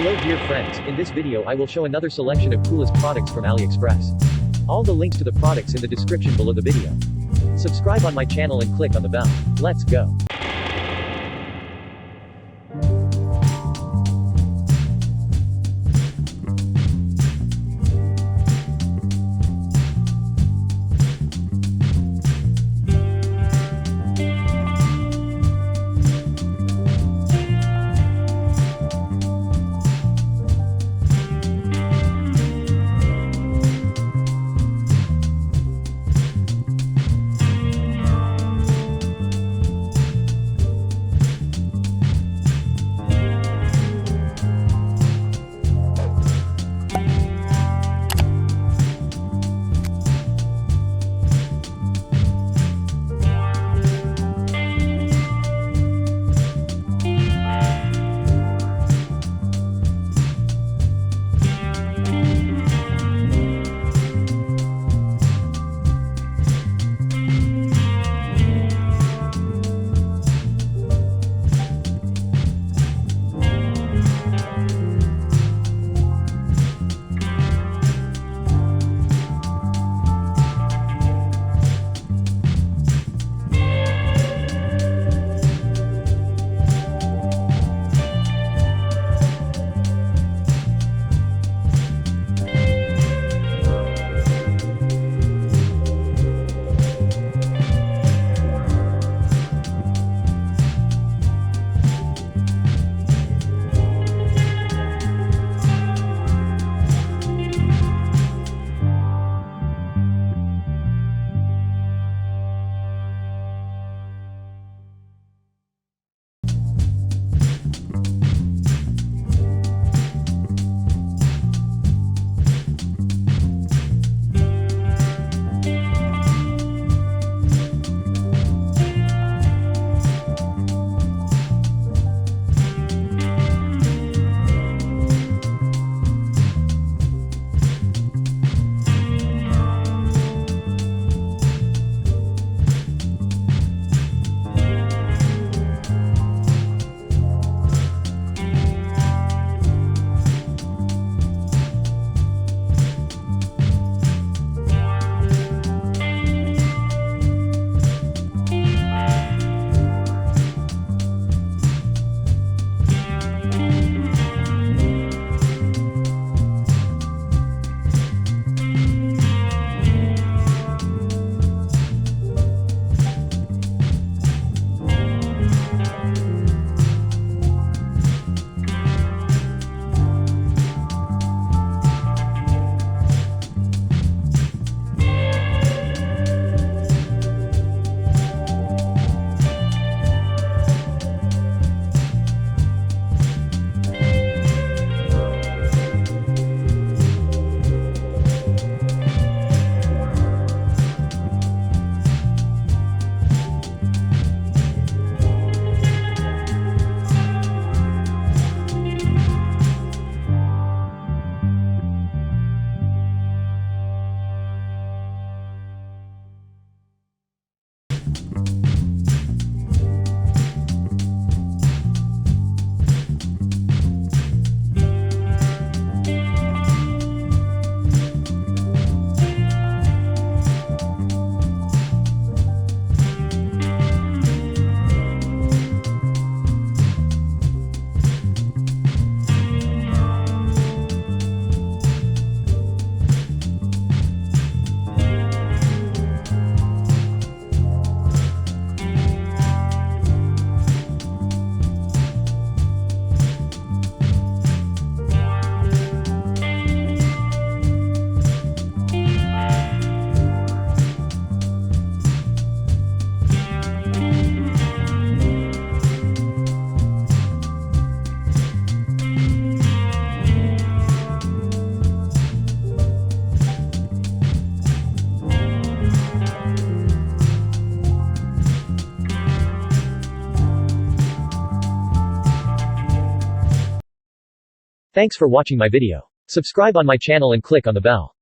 Hello dear friends, in this video I will show another selection of coolest products from AliExpress. All the links to the products in the description below the video. Subscribe on my channel and click on the bell. Let's go. Thanks for watching my video. Subscribe on my channel and click on the bell.